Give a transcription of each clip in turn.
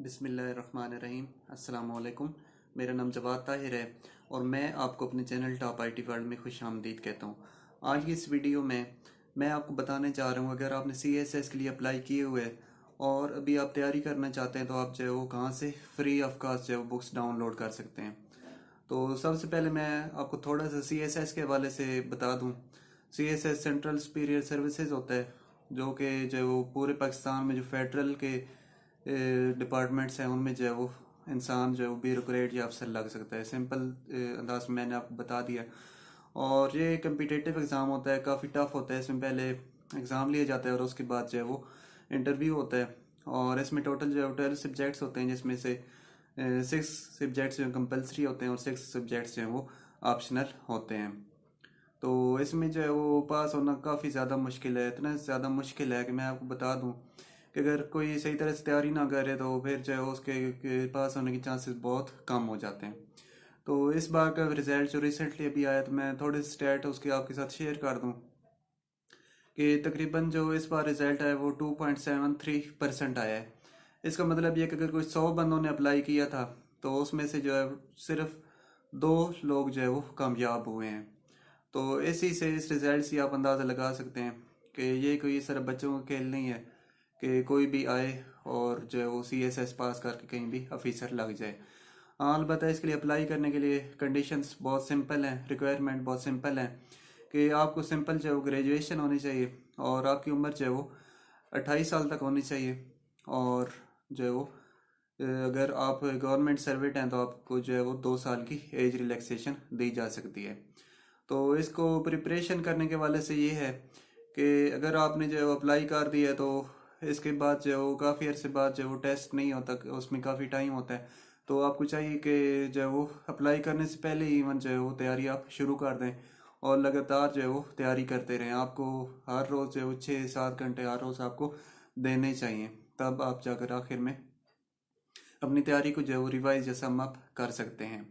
बिस्मिल्लाहिर्रहमानिर्रहीम। अस्सलाम वालेकुम। मेरा नाम जवाद ताहिर है और मैं आपको अपने चैनल टॉप आईटी वर्ल्ड में खुश आमदीद कहता हूँ। आज की इस वीडियो में मैं आपको बताने जा रहा हूँ, अगर आपने CSS के लिए अप्लाई किए हुए है और अभी आप तैयारी करना चाहते हैं तो आप जो है वो कहाँ से फ्री ऑफ कॉस्ट जो है वो बुक्स डाउनलोड कर सकते हैं। तो सबसे पहले मैं आपको थोड़ा सा CSS के हवाले से बता दूँ। CSS सेंट्रल सुपीरियर सर्विसेज होता है, जो कि जो है वो पूरे पाकिस्तान में जो फेडरल के डिपार्टमेंट्स हैं उनमें जो है वो इंसान जो है वो ब्यूरोक्रेट या अफसर लग सकता है। सिंपल अंदाज में मैंने आपको बता दिया। और ये कम्पिटिटिव एग्ज़ाम होता है, काफ़ी टफ होता है। इसमें पहले एग्ज़ाम लिया जाता है और उसके बाद जो है वो इंटरव्यू होता है। और इसमें टोटल जो है 12 सब्जेक्ट्स होते हैं, जिसमें से 6 सब्जेक्ट्स जो कंपलसरी होते हैं और 6 सब्जेक्ट्स जो हैं वो ऑप्शनल होते हैं। तो इसमें जो है वो पास होना काफ़ी ज़्यादा मुश्किल है। इतना ज़्यादा मुश्किल है कि मैं आपको बता दूं कि अगर कोई सही तरह से तैयारी ना करे तो फिर जो है उसके के पास होने के चांसेस बहुत कम हो जाते हैं। तो इस बार का रिज़ल्ट जो रिसेंटली अभी आया, तो मैं थोड़े स्टेट उसके आपके साथ शेयर कर दूं कि तकरीबन जो इस बार रिज़ल्ट आया वो 2.73% आया है। इसका मतलब ये कि अगर कोई 100 बंदों ने अप्लाई किया था तो उसमें से जो है सिर्फ 2 लोग जो है वो कामयाब हुए हैं। तो इसी से इस रिज़ल्ट से आप अंदाज़ा लगा सकते हैं कि ये कोई सिर्फ बच्चों का खेल नहीं है कि कोई भी आए और जो है वो CSS पास करके कहीं भी ऑफिसर लग जाए। हाँ, अलबत्ता इसके लिए अप्लाई करने के लिए कंडीशंस बहुत सिंपल हैं, रिक्वायरमेंट बहुत सिंपल है कि आपको सिंपल जो है वो ग्रेजुएशन होनी चाहिए और आपकी उम्र जो है वो 28 साल तक होनी चाहिए। और जो है वो अगर आप गवर्नमेंट सर्वेंट हैं तो आपको जो है वो 2 साल की एज रिलैक्सेशन दी जा सकती है। तो इसको प्रिपरेशन करने के वाले से ये है कि अगर आपने जो है वो अप्लाई कर दिया है तो इसके बाद जो है वो काफ़ी अरसे बाद जो है वो टेस्ट नहीं होता, उसमें काफ़ी टाइम होता है। तो आपको चाहिए कि जो है वो अप्लाई करने से पहले ही इवन जो है वो तैयारी आप शुरू कर दें और लगातार जो है वो तैयारी करते रहें। आपको हर रोज़ जो है वो 6-7 घंटे हर रोज़ आपको देने चाहिए, तब आप जाकर आखिर में अपनी तैयारी को जो है वो रिवाइज या सम अप कर सकते हैं।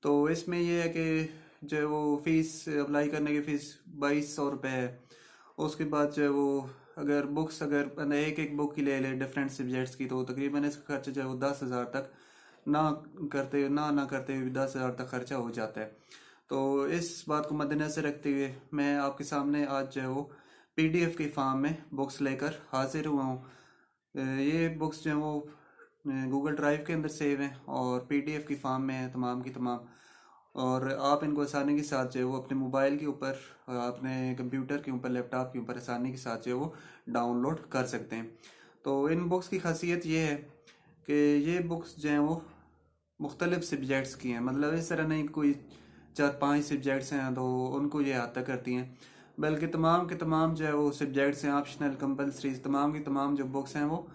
तो इसमें ये है कि जो है वो फीस अप्लाई करने की फ़ीस 2200 रुपये है। उसके बाद जो है वो अगर बुक्स अगर एक एक बुक की ले ले डिफरेंट सब्जेक्ट्स की, तो तकरीबन इसका खर्चा जो है वो 10,000 तक ना करते हुए 10,000 तक खर्चा हो जाता है। तो इस बात को मद्देनज़र रखते हुए मैं आपके सामने आज जो है वो PDF के फॉर्म में बुक्स लेकर हाजिर हुआ हूँ। ये बुक्स जो हैं वो गूगल ड्राइव के अंदर सेव हैं और PDF की फॉर्म में है तमाम की तमाम। और आप इनको आसानी के साथ जो है वो अपने मोबाइल के ऊपर, अपने कंप्यूटर के ऊपर, लैपटॉप के ऊपर आसानी के साथ जो है वो डाउनलोड कर सकते हैं। तो इन बुक्स की खासियत ये है कि ये बुक्स जो हैं वो मुख्तलिफ सब्जेक्ट्स की हैं। मतलब इस तरह नहीं कोई 4-5 सब्जेक्ट्स हैं तो उनको ये अहाता करती हैं, बल्कि तमाम के तमाम जो है वो सब्जेक्ट्स हैं, ऑप्शनल, कंपलसरी, तमाम की तमाम जो बुक्स हैं वो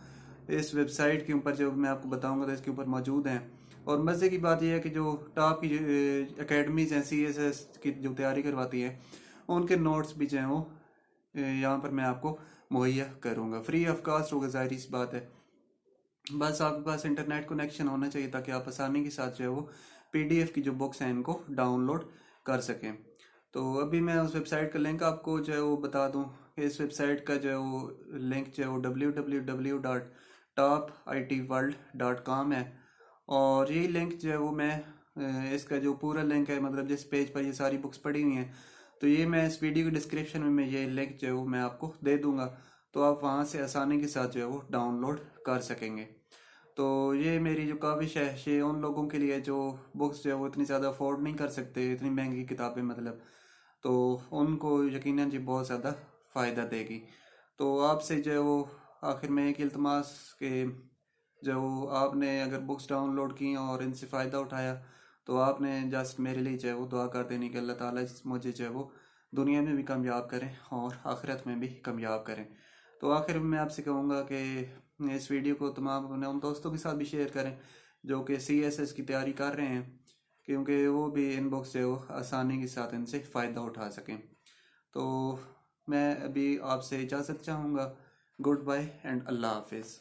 इस वेबसाइट के ऊपर जो मैं आपको बताऊंगा तो इसके ऊपर मौजूद हैं। और मज़े की बात यह है कि जो टॉप की एकेडमीज़ हैं CSS की जो तैयारी करवाती हैं, उनके नोट्स भी जो हैं वो यहाँ पर मैं आपको मुहैया करूँगा, फ्री ऑफ कास्ट होगा। ज़ाहिर सी बात है, बस आपके पास इंटरनेट कनेक्शन होना चाहिए ताकि आप आसानी के साथ जो है वो PDF की जो बुक्स हैं इनको डाउनलोड कर सकें। तो अभी मैं उस वेबसाइट का लिंक आपको जो है वो बता दूं कि इस वेबसाइट का जो है वो लिंक जो है वो www.topitworld.com है। और ये लिंक जो है वो मैं इसका जो पूरा लिंक है, मतलब जिस पेज पर ये सारी बुक्स पड़ी हुई हैं, तो ये मैं इस वीडियो के डिस्क्रिप्शन में ये लिंक जो है वो मैं आपको दे दूंगा, तो आप वहाँ से आसानी के साथ जो है वो डाउनलोड कर सकेंगे। तो ये मेरी जो काविश है ये उन लोगों के लिए जो बुक्स जो है वो इतनी ज़्यादा अफोर्ड नहीं कर सकते, इतनी महंगी किताबें मतलब, तो उनको यकीनन जी बहुत ज़्यादा फ़ायदा देगी। तो आपसे जो है वो आखिर में एक इल्तमास कि जो आपने अगर बुक्स डाउनलोड की और इनसे फ़ायदा उठाया तो आपने जस्ट मेरे लिए जो है वो दुआ कर देनी कि अल्लाह ताला मुझे जो है वो दुनिया में भी कामयाब करें और आखिरत में भी कामयाब करें। तो आखिर में मैं आपसे कहूँगा कि इस वीडियो को तमाम अपने उन दोस्तों के साथ भी शेयर करें जो कि CSS की तैयारी कर रहे हैं, क्योंकि वो भी इन बुक्स से वो आसानी के साथ इनसे फ़ायदा उठा सकें। तो मैं अभी आपसे इजाज़त चाहूँगा। गुड बाय एंड अल्लाह हाफिज़।